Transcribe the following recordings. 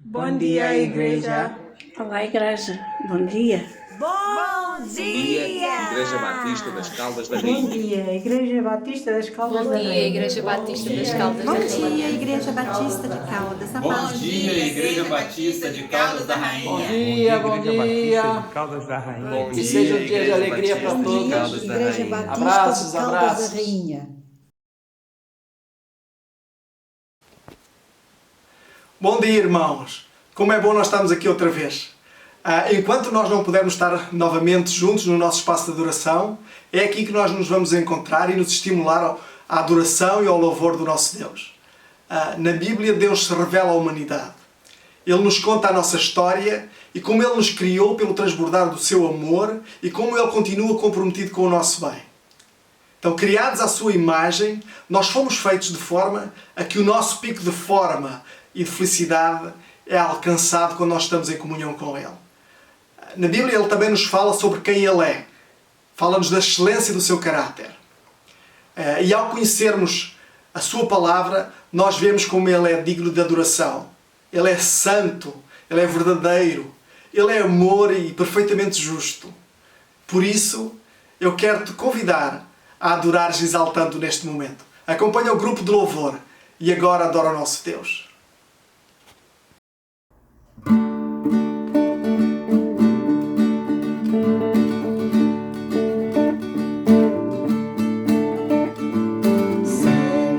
Bom dia, igreja. Olá, igreja. Bom dia. Bom dia, dia! Igreja Batista das Caldas da Bom Rainha. dia, Igreja Batista das Caldas da Bom dia, Rainha. Igreja Batista das Caldas da Bom Rainha. dia, Igreja Batista de Caldas da Bom Paz. dia, Igreja Batista de Caldas da Rainha. Bom dia. Caldas da Rainha. Bom Que dia, seja um dia de Igreja alegria Batista para de todos. Caldas da Igreja Rainha. Batista Abraços, de Caldas abraços. da Rainha. Bom dia, irmãos. Como é bom nós estarmos aqui outra vez. Enquanto nós não pudermos estar novamente juntos no nosso espaço de adoração, é aqui que nós nos vamos encontrar e nos estimular à adoração e ao louvor do nosso Deus. Na Bíblia, Deus se revela à humanidade. Ele nos conta a nossa história e como Ele nos criou pelo transbordar do seu amor e como Ele continua comprometido com o nosso bem. Então, criados à sua imagem, nós fomos feitos de forma a que o nosso pico de forma e de felicidade é alcançado quando nós estamos em comunhão com Ele. Na Bíblia Ele também nos fala sobre quem Ele é. Fala-nos da excelência do seu caráter. E ao conhecermos a sua palavra, nós vemos como Ele é digno de adoração. Ele é santo, Ele é verdadeiro, Ele é amor e perfeitamente justo. Por isso, eu quero te convidar a adorares exaltando neste momento. Acompanha o grupo de louvor e agora adora o nosso Deus. Santo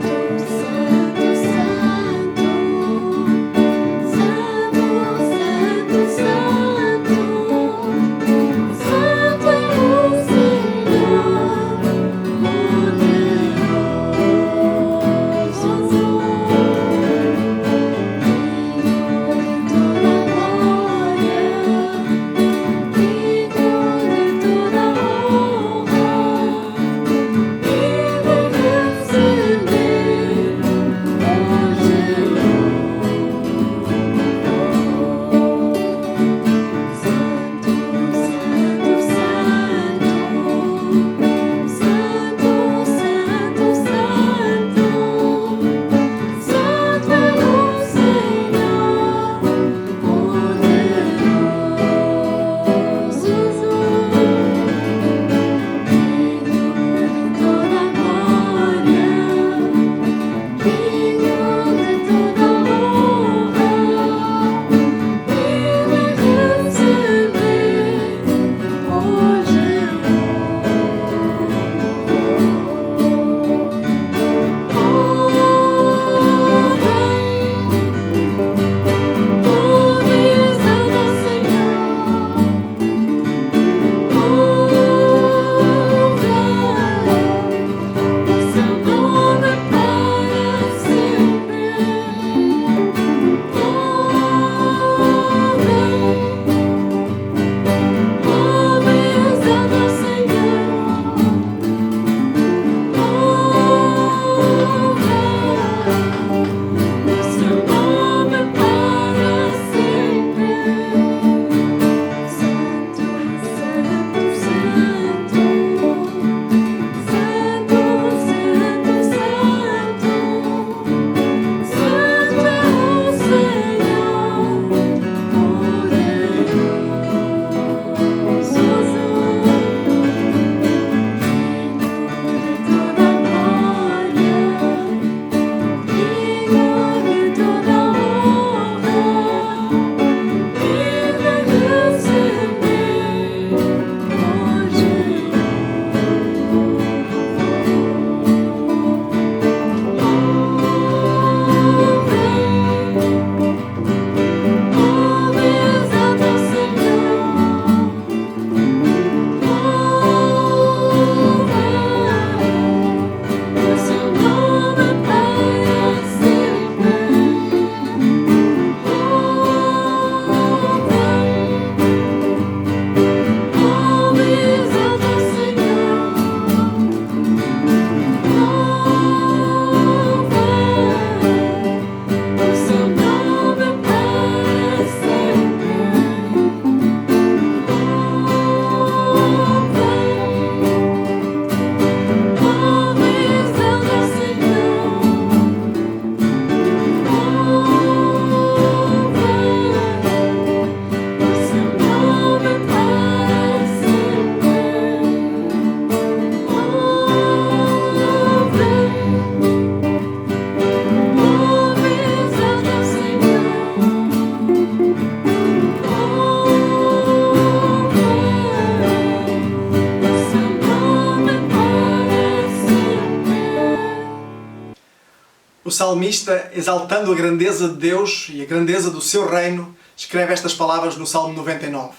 salmista, exaltando a grandeza de Deus e a grandeza do seu reino, escreve estas palavras no Salmo 99.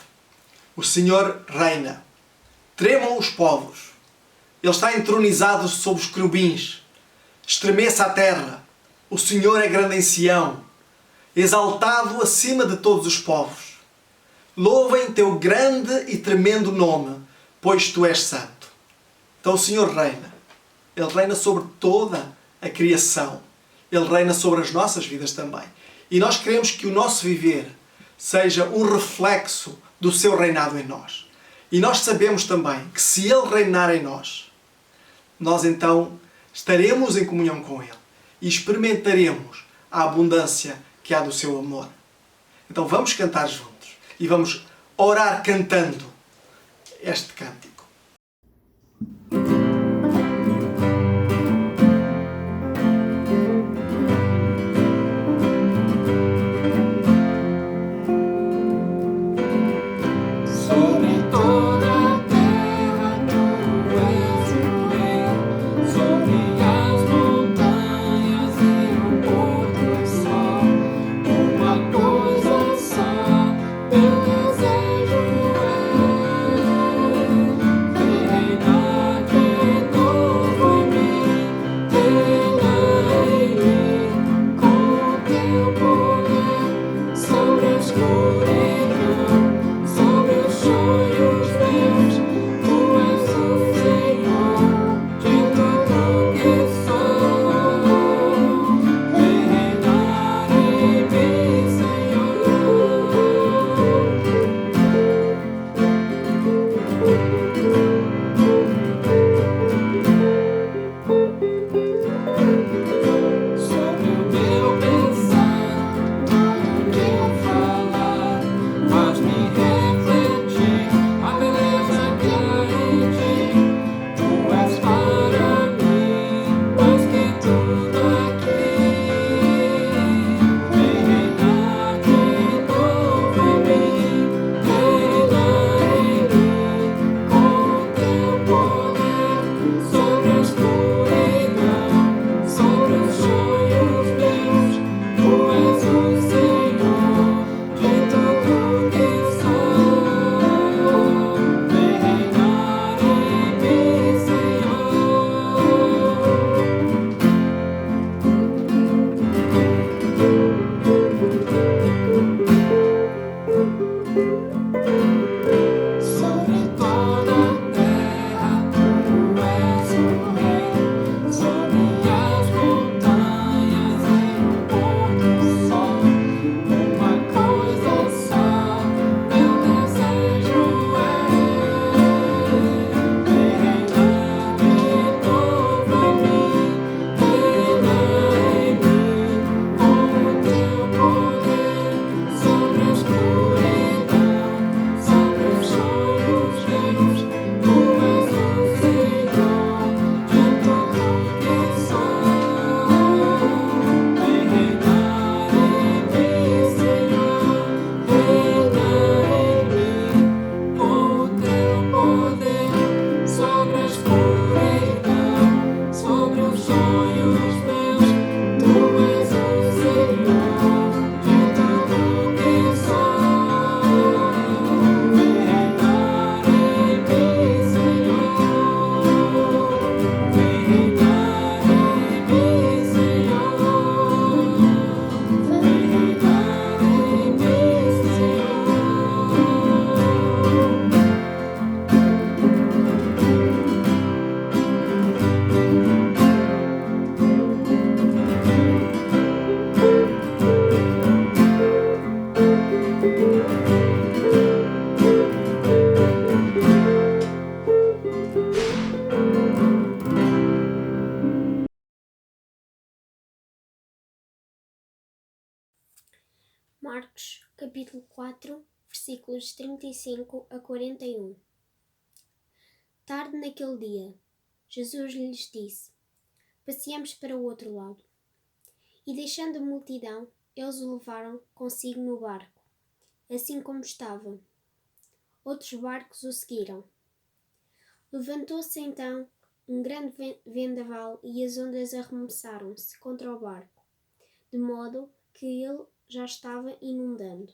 O Senhor reina. Tremam os povos. Ele está entronizado sobre os querubins. Estremeça a terra. O Senhor é grande em Sião, exaltado acima de todos os povos. Louvem teu grande e tremendo nome, pois tu és santo. Então o Senhor reina. Ele reina sobre toda a criação. Ele reina sobre as nossas vidas também. E nós queremos que o nosso viver seja um reflexo do seu reinado em nós. E nós sabemos também que se Ele reinar em nós, nós então estaremos em comunhão com Ele e experimentaremos a abundância que há do seu amor. Então vamos cantar juntos e vamos orar cantando este cântico. Marcos, capítulo 4, versículos 35 a 41. Tarde naquele dia, Jesus lhes disse: Passeemos para o outro lado. E deixando a multidão, eles o levaram consigo no barco, assim como estava. Outros barcos o seguiram. Levantou-se então um grande vendaval e as ondas arremessaram-se contra o barco, de modo que ele já estava inundando.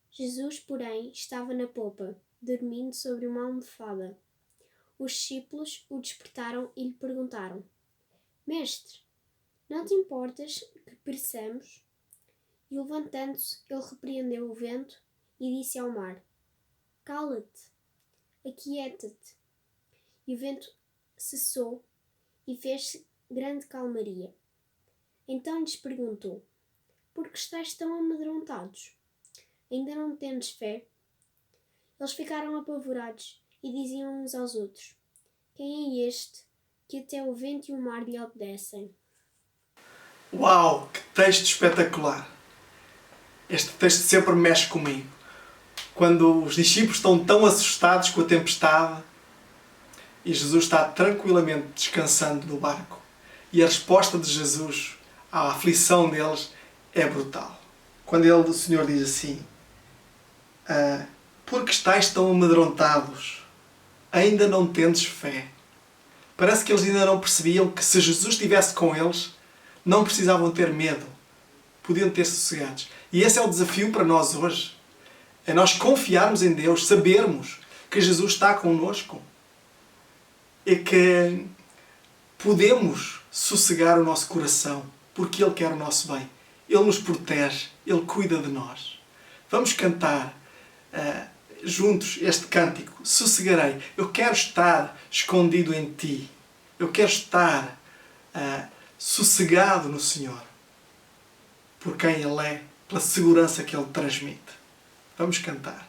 Jesus, porém, estava na popa, dormindo sobre uma almofada. Os discípulos o despertaram e lhe perguntaram: Mestre, não te importas que pereçamos? E levantando-se, ele repreendeu o vento e disse ao mar: Cala-te, aquieta-te. E o vento cessou e fez-se grande calmaria. Então lhes perguntou: Por que estáis tão amedrontados? Ainda não tendes fé? Eles ficaram apavorados e diziam uns aos outros: Quem é este que até o vento e o mar lhe obedecem? Uau, que texto espetacular! Este texto sempre mexe comigo. Quando os discípulos estão tão assustados com a tempestade e Jesus está tranquilamente descansando no barco. E a resposta de Jesus à aflição deles é brutal. Quando o Senhor diz assim: Por que estáis tão amedrontados? Ainda não tendes fé? Parece que eles ainda não percebiam que se Jesus estivesse com eles, não precisavam ter medo. Podiam ter sossegados. E esse é o desafio para nós hoje. É nós confiarmos em Deus, sabermos que Jesus está connosco e que podemos sossegar o nosso coração porque Ele quer o nosso bem. Ele nos protege, Ele cuida de nós. Vamos cantar juntos este cântico: Sossegarei. Eu quero estar escondido em Ti. Eu quero estar sossegado no Senhor, por quem Ele é, pela segurança que Ele transmite. Vamos cantar.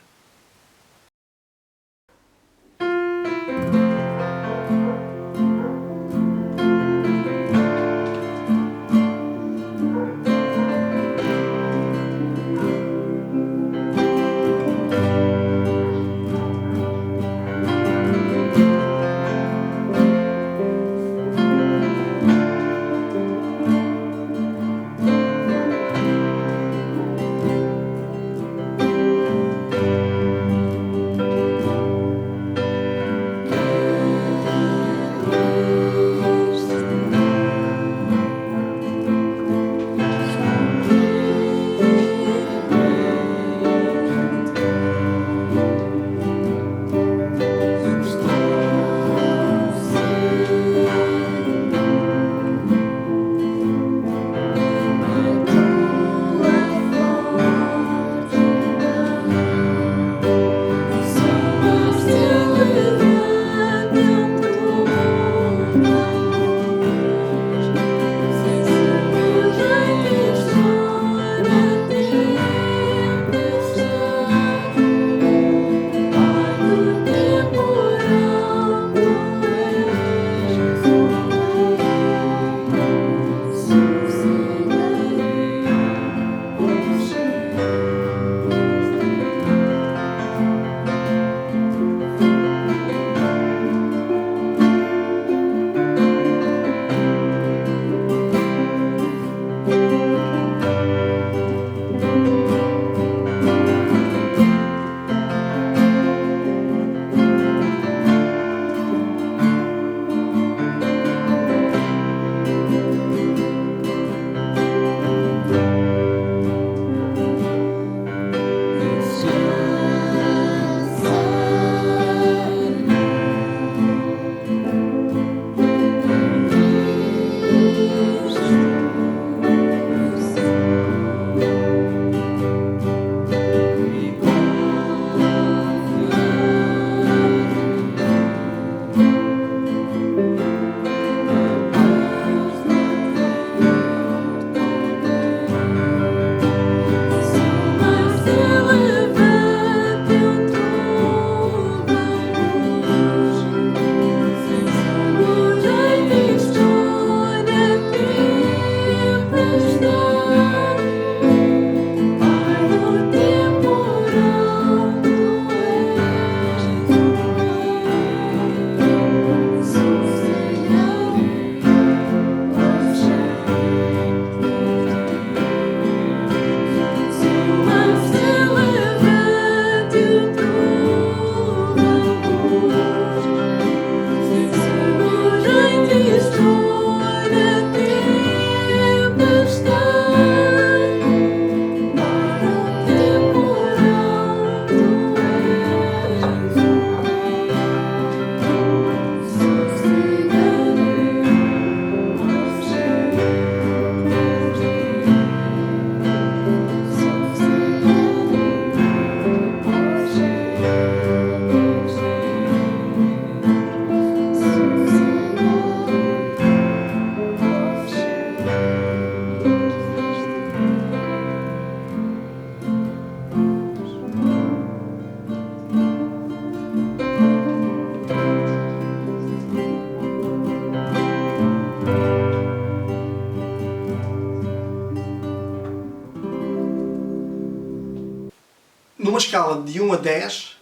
numa escala de 1 a 10,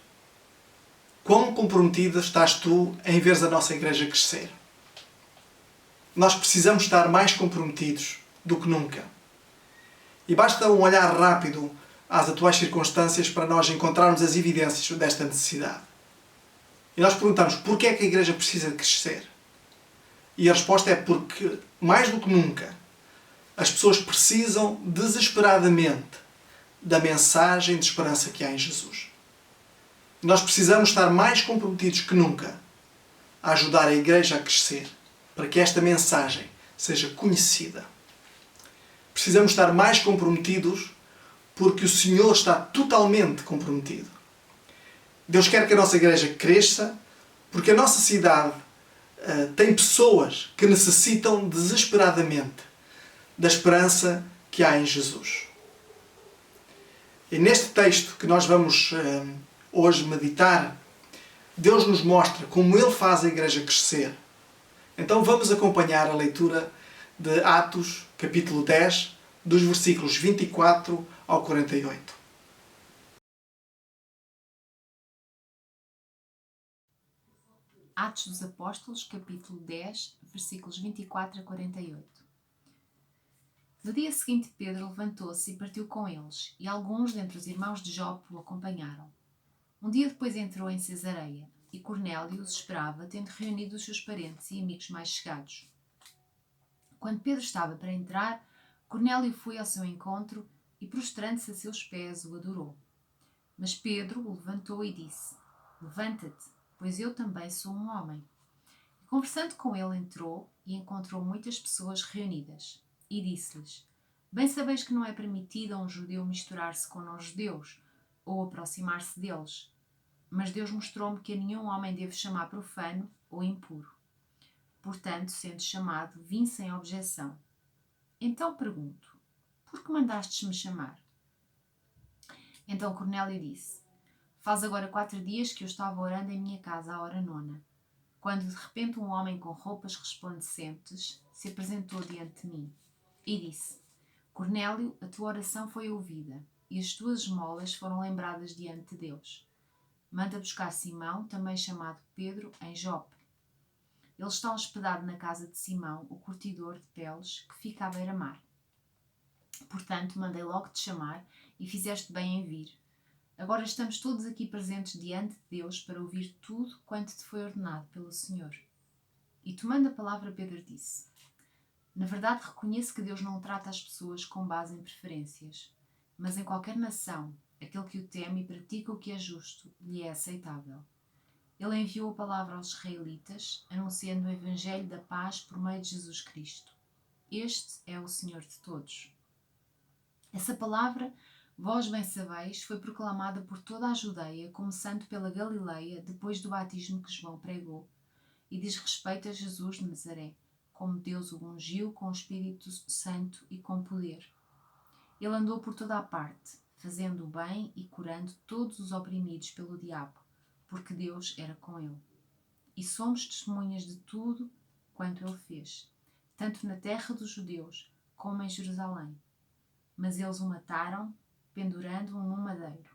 quão comprometida estás tu em veres a nossa igreja crescer? Nós precisamos estar mais comprometidos do que nunca. E basta um olhar rápido às atuais circunstâncias para nós encontrarmos as evidências desta necessidade. E nós perguntamos, porquê é que a igreja precisa de crescer? E a resposta é porque, mais do que nunca, as pessoas precisam desesperadamente da mensagem de esperança que há em Jesus. Nós precisamos estar mais comprometidos que nunca a ajudar a igreja a crescer, para que esta mensagem seja conhecida. Precisamos estar mais comprometidos porque o Senhor está totalmente comprometido. Deus quer que a nossa igreja cresça porque a nossa cidade tem pessoas que necessitam desesperadamente da esperança que há em Jesus. E neste texto que nós vamos hoje meditar, Deus nos mostra como Ele faz a igreja crescer. Então vamos acompanhar a leitura de Atos, capítulo 10, dos versículos 24 ao 48. Atos dos Apóstolos, capítulo 10, versículos 24 a 48. No dia seguinte, Pedro levantou-se e partiu com eles, e alguns dentre os irmãos de Jope o acompanharam. Um dia depois entrou em Cesareia, e Cornélio os esperava, tendo reunido os seus parentes e amigos mais chegados. Quando Pedro estava para entrar, Cornélio foi ao seu encontro e, prostrando-se a seus pés, o adorou. Mas Pedro o levantou e disse: Levanta-te, pois eu também sou um homem. E, conversando com ele, entrou e encontrou muitas pessoas reunidas. E disse-lhes: Bem sabeis que não é permitido a um judeu misturar-se com não-judeus ou aproximar-se deles. Mas Deus mostrou-me que a nenhum homem devo chamar profano ou impuro. Portanto, sendo chamado, vim sem objeção. Então pergunto: por que mandastes-me chamar? Então Cornélio disse: Faz agora 4 dias que eu estava orando em minha casa à hora 9, quando de repente um homem com roupas resplandecentes se apresentou diante de mim e disse: Cornélio, a tua oração foi ouvida e as tuas esmolas foram lembradas diante de Deus. Manda buscar Simão, também chamado Pedro, em Jope. Ele está hospedado na casa de Simão, o curtidor de peles, que fica à beira-mar. Portanto, mandei logo te chamar e fizeste bem em vir. Agora estamos todos aqui presentes diante de Deus para ouvir tudo quanto te foi ordenado pelo Senhor. E tomando a palavra, Pedro disse: Na verdade, reconheço que Deus não trata as pessoas com base em preferências, mas em qualquer nação, aquele que o teme e pratica o que é justo, lhe é aceitável. Ele enviou a palavra aos israelitas, anunciando o evangelho da paz por meio de Jesus Cristo. Este é o Senhor de todos. Essa palavra, vós bem sabeis, foi proclamada por toda a Judeia, começando pela Galileia, depois do batismo que João pregou, e diz respeito a Jesus de Nazaré, como Deus o ungiu com o Espírito Santo e com poder. Ele andou por toda a parte, fazendo o bem e curando todos os oprimidos pelo diabo, porque Deus era com ele. E somos testemunhas de tudo quanto ele fez, tanto na terra dos judeus como em Jerusalém. Mas eles o mataram, pendurando-o num madeiro.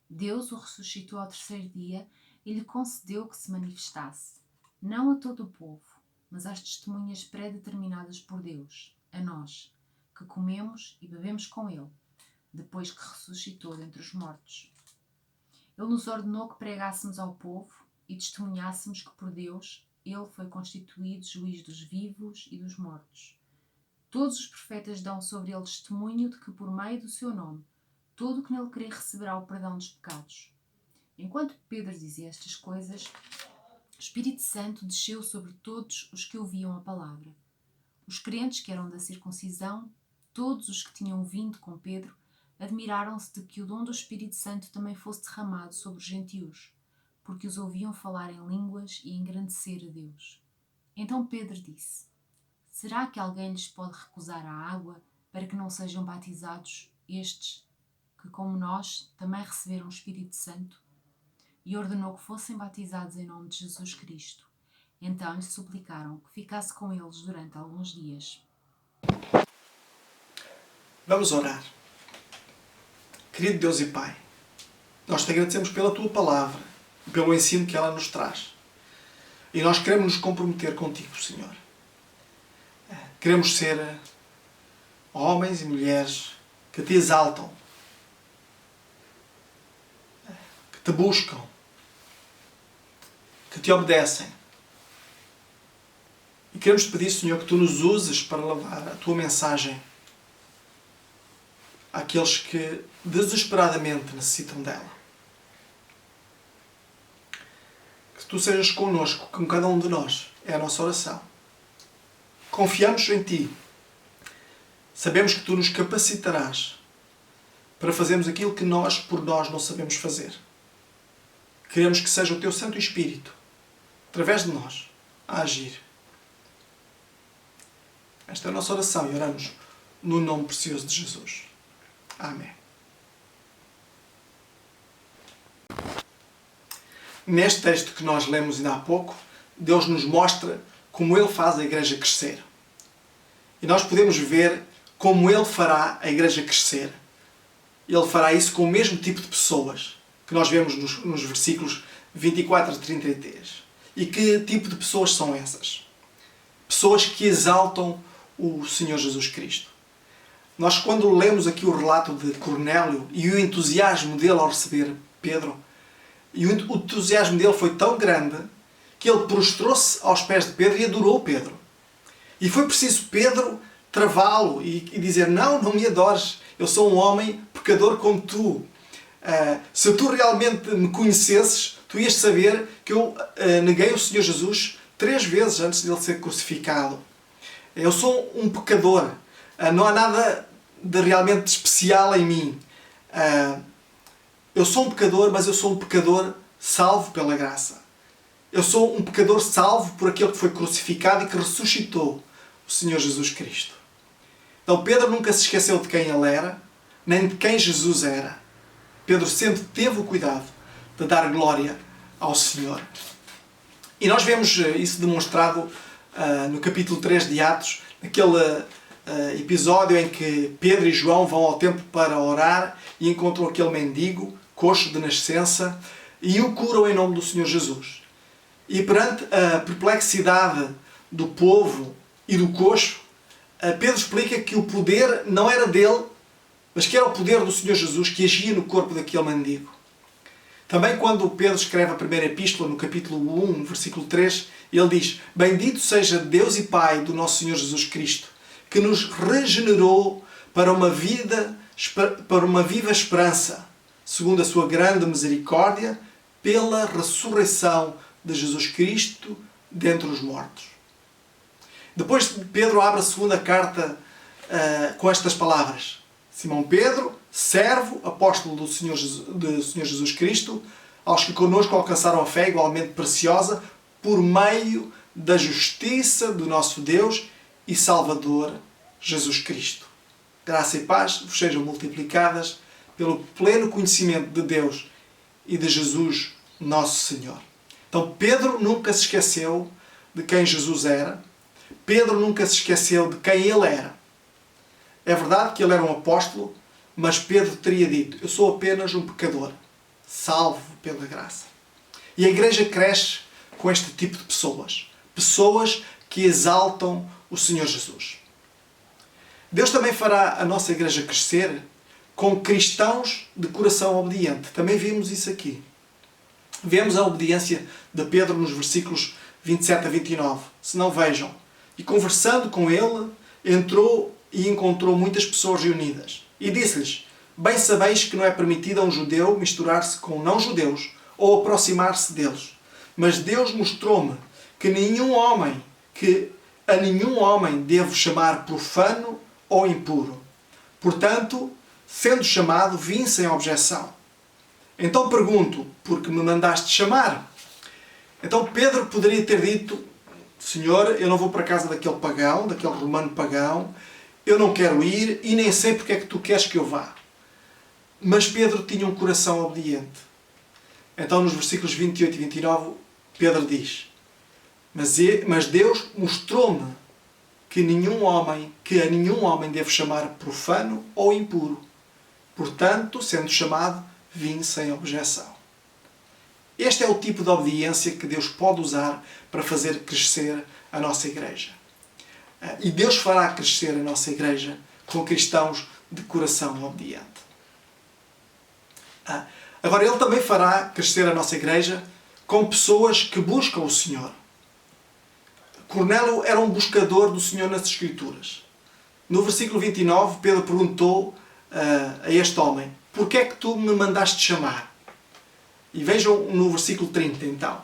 Deus o ressuscitou ao 3º dia e lhe concedeu que se manifestasse, não a todo o povo, mas às testemunhas pré-determinadas por Deus, a nós, que comemos e bebemos com ele, depois que ressuscitou dentre os mortos. Ele nos ordenou que pregássemos ao povo e testemunhássemos que por Deus ele foi constituído juiz dos vivos e dos mortos. Todos os profetas dão sobre ele testemunho de que por meio do seu nome todo o que nele crer receberá o perdão dos pecados. Enquanto Pedro dizia estas coisas, o Espírito Santo desceu sobre todos os que ouviam a palavra. Os crentes que eram da circuncisão, todos os que tinham vindo com Pedro, admiraram-se de que o dom do Espírito Santo também fosse derramado sobre os gentios, porque os ouviam falar em línguas e engrandecer a Deus. Então Pedro disse: Será que alguém lhes pode recusar a água para que não sejam batizados estes, que como nós também receberam o Espírito Santo? E ordenou que fossem batizados em nome de Jesus Cristo. Então lhe suplicaram que ficasse com eles durante alguns dias. Vamos orar. Querido Deus e Pai, nós te agradecemos pela Tua Palavra e pelo ensino que ela nos traz. E nós queremos nos comprometer contigo, Senhor. Queremos ser homens e mulheres que te exaltam, que te buscam, que te obedecem. E queremos te pedir, Senhor, que tu nos uses para levar a tua mensagem àqueles que desesperadamente necessitam dela. Que tu sejas connosco, com cada um de nós. É a nossa oração. Confiamos em ti. Sabemos que tu nos capacitarás para fazermos aquilo que nós, por nós, não sabemos fazer. Queremos que seja o teu Santo Espírito, através de nós, a agir. Esta é a nossa oração e oramos no nome precioso de Jesus. Amém. Neste texto que nós lemos ainda há pouco, Deus nos mostra como Ele faz a igreja crescer. E nós podemos ver como Ele fará a igreja crescer. Ele fará isso com o mesmo tipo de pessoas que nós vemos nos versículos 24 a 33. E que tipo de pessoas são essas? Pessoas que exaltam o Senhor Jesus Cristo. Nós, quando lemos aqui o relato de Cornélio e o entusiasmo dele ao receber Pedro, e o entusiasmo dele foi tão grande que ele prostrou-se aos pés de Pedro e adorou Pedro. E foi preciso Pedro travá-lo e dizer: não me adores, eu sou um homem pecador como tu. Se tu realmente me conhecesses, tu ias saber que eu neguei o Senhor Jesus 3 vezes antes de ele ser crucificado. Eu sou um pecador. Não há nada de realmente especial em mim. Eu sou um pecador, mas eu sou um pecador salvo pela graça. Eu sou um pecador salvo por aquele que foi crucificado e que ressuscitou, o Senhor Jesus Cristo. Então Pedro nunca se esqueceu de quem ele era, nem de quem Jesus era. Pedro sempre teve o cuidado de dar glória ao Senhor. E nós vemos isso demonstrado no capítulo 3 de Atos, naquele episódio em que Pedro e João vão ao templo para orar e encontram aquele mendigo, coxo de nascença, e o curam em nome do Senhor Jesus. E perante a perplexidade do povo e do coxo, Pedro explica que o poder não era dele, mas que era o poder do Senhor Jesus que agia no corpo daquele mendigo. Também quando Pedro escreve a primeira epístola, no capítulo 1, versículo 3, ele diz: bendito seja Deus e Pai do nosso Senhor Jesus Cristo, que nos regenerou para uma viva esperança, segundo a sua grande misericórdia, pela ressurreição de Jesus Cristo dentre os mortos. Depois Pedro abre a segunda carta com estas palavras: Simão Pedro, servo, apóstolo do Senhor Jesus Cristo, aos que connosco alcançaram a fé igualmente preciosa, por meio da justiça do nosso Deus e Salvador Jesus Cristo. Graça e paz vos sejam multiplicadas pelo pleno conhecimento de Deus e de Jesus, nosso Senhor. Então Pedro nunca se esqueceu de quem Jesus era. Pedro nunca se esqueceu de quem ele era. É verdade que ele era um apóstolo, mas Pedro teria dito: eu sou apenas um pecador, salvo pela graça. E a igreja cresce com este tipo de pessoas. Pessoas que exaltam o Senhor Jesus. Deus também fará a nossa igreja crescer com cristãos de coração obediente. Também vimos isso aqui. Vemos a obediência de Pedro nos versículos 27 a 29. Se não, vejam. E conversando com ele, entrou e encontrou muitas pessoas reunidas. E disse-lhes: bem sabeis que não é permitido a um judeu misturar-se com não-judeus ou aproximar-se deles. Mas Deus mostrou-me que a nenhum homem devo chamar profano ou impuro. Portanto, sendo chamado, vim sem objeção. Então pergunto: por que me mandaste chamar? Então Pedro poderia ter dito: Senhor, eu não vou para a casa daquele pagão, daquele romano pagão, eu não quero ir e nem sei porque é que tu queres que eu vá. Mas Pedro tinha um coração obediente. Então nos versículos 28 e 29, Pedro diz: mas Deus mostrou-me que a nenhum homem devo chamar profano ou impuro. Portanto, sendo chamado, vim sem objeção. Este é o tipo de obediência que Deus pode usar para fazer crescer a nossa igreja. E Deus fará crescer a nossa igreja com cristãos de coração obediente. Agora, Ele também fará crescer a nossa igreja com pessoas que buscam o Senhor. Cornélio era um buscador do Senhor nas Escrituras. No versículo 29, Pedro perguntou a este homem: "Porquê é que tu me mandaste chamar?" E vejam no versículo 30, então.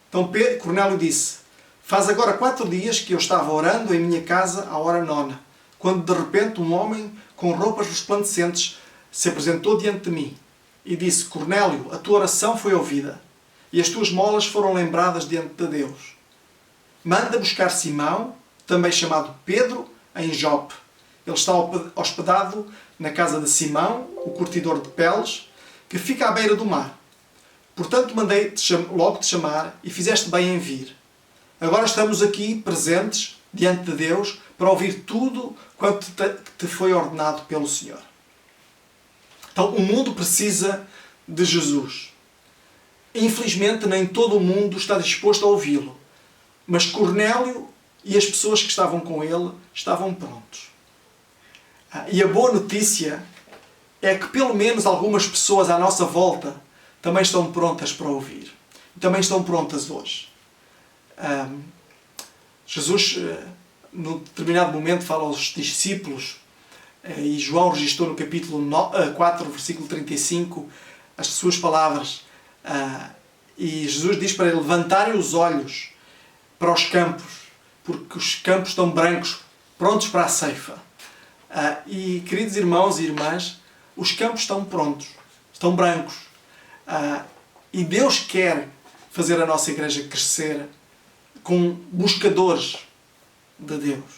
Então Cornélio disse: "Faz agora 4 dias que eu estava orando em minha casa à hora 9, quando de repente um homem com roupas resplandecentes se apresentou diante de mim e disse: Cornélio, a tua oração foi ouvida e as tuas esmolas foram lembradas diante de Deus. Manda buscar Simão, também chamado Pedro, em Jope. Ele está hospedado na casa de Simão, o curtidor de peles, que fica à beira do mar. Portanto, mandei logo te chamar e fizeste bem em vir. Agora estamos aqui presentes diante de Deus para ouvir tudo quanto te foi ordenado pelo Senhor." Então, o mundo precisa de Jesus. Infelizmente, nem todo o mundo está disposto a ouvi-lo. Mas Cornélio e as pessoas que estavam com ele estavam prontos. E a boa notícia é que pelo menos algumas pessoas à nossa volta também estão prontas para ouvir. E também estão prontas hoje. Jesus, num determinado momento, fala aos discípulos, e João registrou no capítulo 4, versículo 35, as suas palavras. E Jesus diz para ele levantarem os olhos para os campos, porque os campos estão brancos, prontos para a ceifa. E, queridos irmãos e irmãs, os campos estão prontos, estão brancos. E Deus quer fazer a nossa igreja crescer com buscadores de Deus.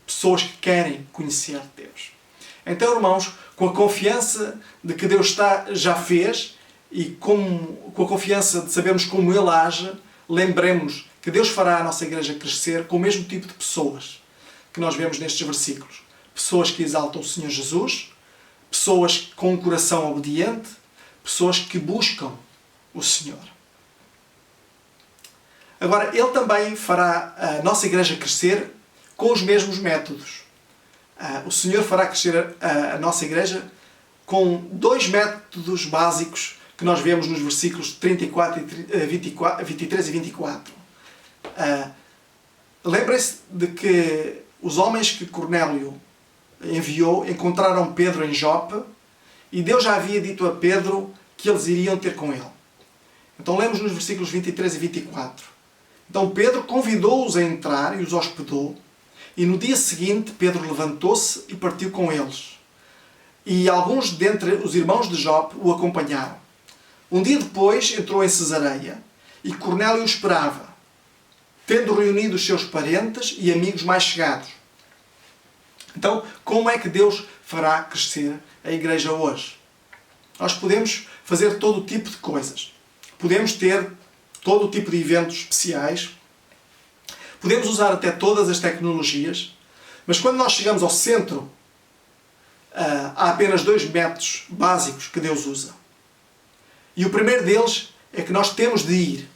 Pessoas que querem conhecer Deus. Então, irmãos, com a confiança de que Deus já fez e com a confiança de sabermos como Ele age, lembremos que Deus fará a nossa igreja crescer com o mesmo tipo de pessoas que nós vemos nestes versículos. Pessoas que exaltam o Senhor Jesus, pessoas com um coração obediente, pessoas que buscam o Senhor. Agora, Ele também fará a nossa igreja crescer com os mesmos métodos. O Senhor fará crescer a nossa igreja com 2 métodos básicos que nós vemos nos versículos 34 e 23 e 24. Lembrem-se de que os homens que Cornélio enviou encontraram Pedro em Jope e Deus já havia dito a Pedro que eles iriam ter com ele. Então lemos nos versículos 23 e 24. Então Pedro convidou-os a entrar e os hospedou. E no dia seguinte Pedro levantou-se e partiu com eles. E alguns dentre os irmãos de Jope o acompanharam. Um dia depois entrou em Cesareia e Cornélio o esperava, tendo reunido os seus parentes e amigos mais chegados. Então, como é que Deus fará crescer a igreja hoje? Nós podemos fazer todo o tipo de coisas. Podemos ter todo o tipo de eventos especiais. Podemos usar até todas as tecnologias. Mas quando nós chegamos ao centro, há apenas 2 métodos básicos que Deus usa. E o primeiro deles é que nós temos de ir.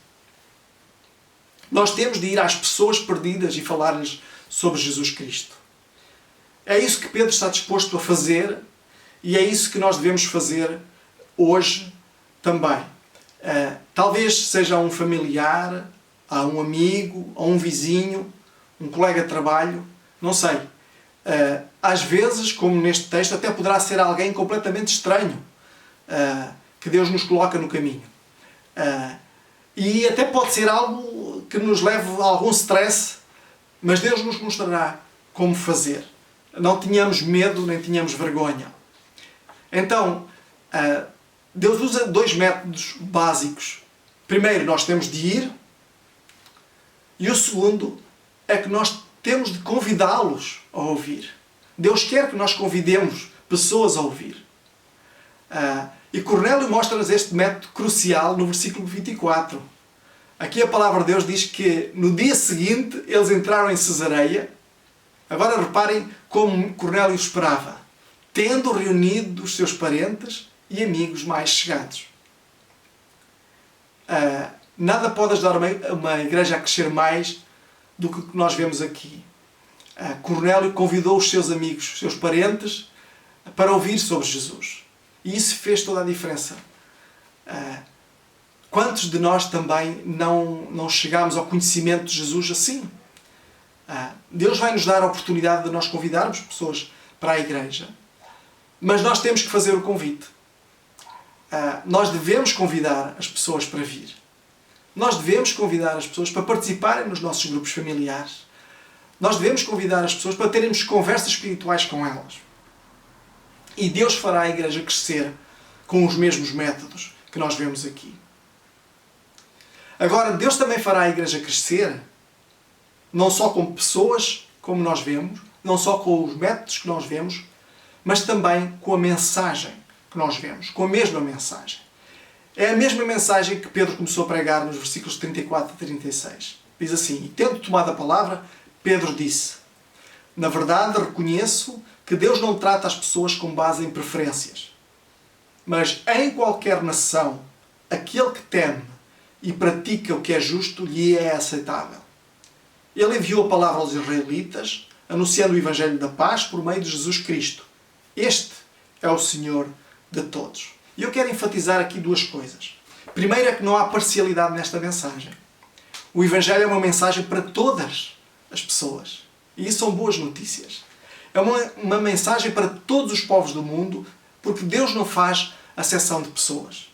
Nós temos de ir às pessoas perdidas e falar-lhes sobre Jesus Cristo. É isso que Pedro está disposto a fazer e é isso que nós devemos fazer hoje também. Talvez seja a um familiar, a um amigo, a um vizinho, um colega de trabalho, não sei. Às vezes, como neste texto, até poderá ser alguém completamente estranho que Deus nos coloca no caminho. E até pode ser algo que nos leve a algum stress, mas Deus nos mostrará como fazer. Não tenhamos medo, nem tenhamos vergonha. Então, Deus usa 2 métodos básicos. Primeiro, nós temos de ir. E o segundo é que nós temos de convidá-los a ouvir. Deus quer que nós convidemos pessoas a ouvir. E Cornélio mostra-nos este método crucial no versículo 24. Aqui a palavra de Deus diz que no dia seguinte eles entraram em Cesareia. Agora reparem como Cornélio esperava, tendo reunido os seus parentes e amigos mais chegados. Nada pode ajudar uma igreja a crescer mais do que nós vemos aqui. Cornélio convidou os seus amigos, os seus parentes, para ouvir sobre Jesus. E isso fez toda a diferença. Quantos de nós também não chegamos ao conhecimento de Jesus assim? Deus vai nos dar a oportunidade de nós convidarmos pessoas para a igreja. Mas nós temos que fazer o convite. Nós devemos convidar as pessoas para vir. Nós devemos convidar as pessoas para participarem nos nossos grupos familiares. Nós devemos convidar as pessoas para termos conversas espirituais com elas. E Deus fará a igreja crescer com os mesmos métodos que nós vemos aqui. Agora, Deus também fará a igreja crescer não só com pessoas, como nós vemos, não só com os métodos que nós vemos, mas também com a mensagem que nós vemos, com a mesma mensagem. É a mesma mensagem que Pedro começou a pregar nos versículos 34 a 36. Diz assim: e tendo tomado a palavra, Pedro disse: na verdade reconheço que Deus não trata as pessoas com base em preferências, mas em qualquer nação, aquele que teme e pratica o que é justo lhe é aceitável. Ele enviou a palavra aos israelitas, anunciando o Evangelho da paz por meio de Jesus Cristo. Este é o Senhor de todos. E eu quero enfatizar aqui duas coisas. Primeiro é que não há parcialidade nesta mensagem. O Evangelho é uma mensagem para todas as pessoas. E isso são boas notícias. É uma mensagem para todos os povos do mundo, porque Deus não faz acepção de pessoas.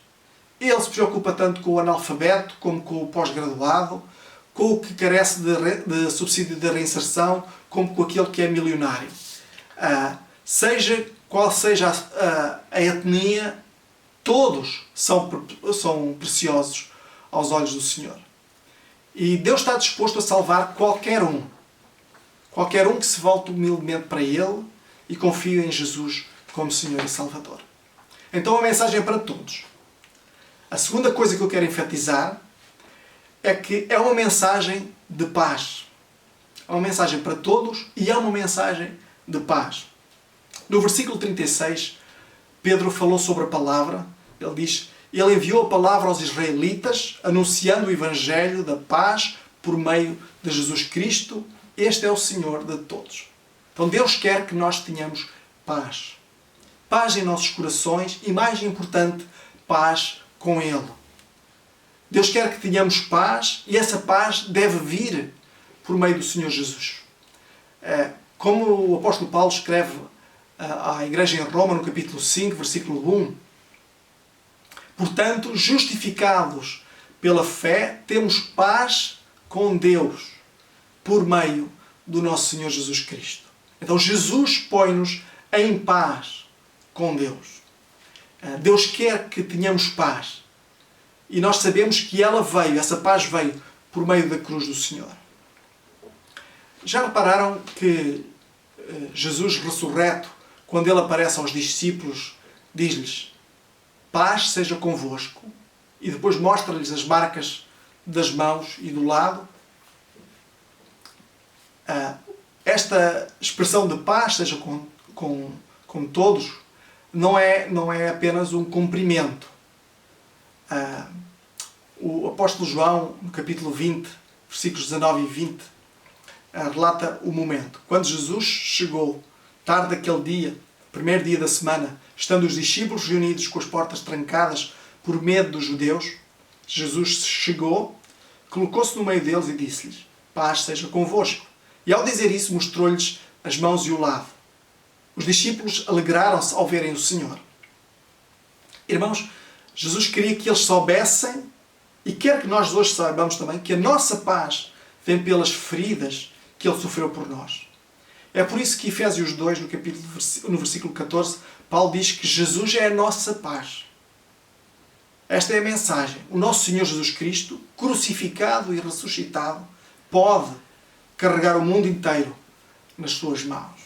Ele se preocupa tanto com o analfabeto, como com o pós-graduado, com o que carece de subsídio de reinserção, como com aquele que é milionário. Seja qual seja a etnia, todos são preciosos aos olhos do Senhor. E Deus está disposto a salvar qualquer um. Qualquer um que se volte humildemente para Ele e confie em Jesus como Senhor e Salvador. Então a mensagem é para todos. A segunda coisa que eu quero enfatizar é que é uma mensagem de paz. É uma mensagem para todos e é uma mensagem de paz. No versículo 36, Pedro falou sobre a palavra. Ele diz: ele enviou a palavra aos israelitas, anunciando o Evangelho da paz por meio de Jesus Cristo. Este é o Senhor de todos. Então Deus quer que nós tenhamos paz. Paz em nossos corações e, mais importante, paz com Ele. Deus quer que tenhamos paz e essa paz deve vir por meio do Senhor Jesus. Como o apóstolo Paulo escreve à igreja em Roma, no capítulo 5, versículo 1. Portanto, justificados pela fé, temos paz com Deus por meio do nosso Senhor Jesus Cristo. Então Jesus põe-nos em paz com Deus. Deus quer que tenhamos paz. E nós sabemos que essa paz veio por meio da cruz do Senhor. Já repararam que Jesus ressurreto, quando Ele aparece aos discípulos, diz-lhes: paz seja convosco, e depois mostra-lhes as marcas das mãos e do lado. Esta expressão de paz seja com todos não é apenas um cumprimento. O apóstolo João, no capítulo 20, versículos 19 e 20, relata o momento. Quando Jesus chegou, tarde daquele dia, primeiro dia da semana, estando os discípulos reunidos com as portas trancadas por medo dos judeus, Jesus chegou, colocou-se no meio deles e disse-lhes: paz seja convosco. E ao dizer isso, mostrou-lhes as mãos e o lado. Os discípulos alegraram-se ao verem o Senhor. Irmãos, Jesus queria que eles soubessem, e quer que nós hoje saibamos também, que a nossa paz vem pelas feridas que Ele sofreu por nós. É por isso que Efésios 2, no versículo 14, Paulo diz que Jesus é a nossa paz. Esta é a mensagem. O nosso Senhor Jesus Cristo, crucificado e ressuscitado, pode carregar o mundo inteiro nas suas mãos.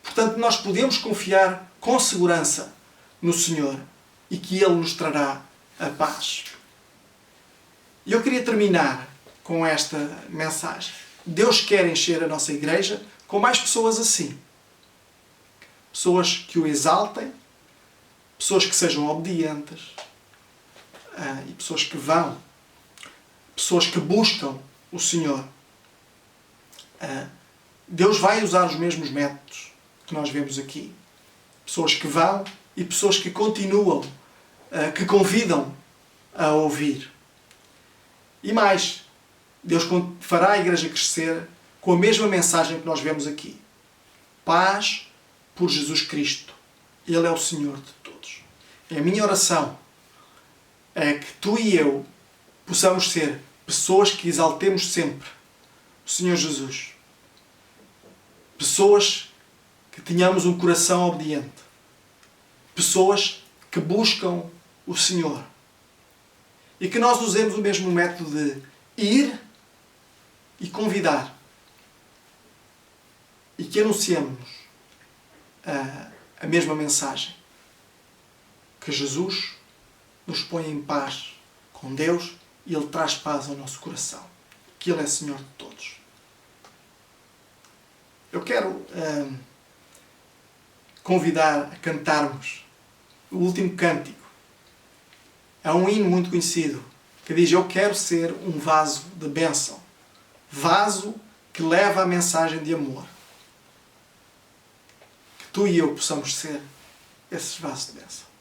Portanto, nós podemos confiar com segurança no Senhor e que Ele nos trará a paz. E eu queria terminar com esta mensagem. Deus quer encher a nossa igreja com mais pessoas assim. pessoas que o exaltem, pessoas que sejam obedientes e pessoas que vão, pessoas que buscam o Senhor. Deus vai usar os mesmos métodos que nós vemos aqui. Pessoas que vão e pessoas que continuam, que convidam a ouvir. E mais, Deus fará a igreja crescer com a mesma mensagem que nós vemos aqui. Paz por Jesus Cristo. Ele é o Senhor de todos. É a minha oração é que tu e eu possamos ser pessoas que exaltemos sempre o Senhor Jesus. Pessoas que tenhamos um coração obediente. Pessoas que buscam o Senhor. E que nós usemos o mesmo método de ir e convidar. E que anunciemos a mesma mensagem. Que Jesus nos põe em paz com Deus e Ele traz paz ao nosso coração. Que Ele é Senhor de todos. Eu quero convidar a cantarmos o último cântico. É um hino muito conhecido que diz: eu quero ser um vaso de bênção. Vaso que leva a mensagem de amor. Que tu e eu possamos ser esses vasos de bênção.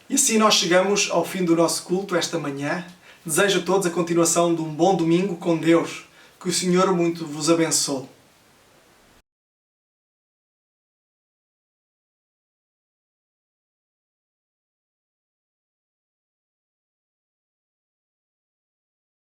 E assim nós chegamos ao fim do nosso culto esta manhã. Desejo a todos a continuação de um bom domingo com Deus. Que o Senhor muito vos abençoe.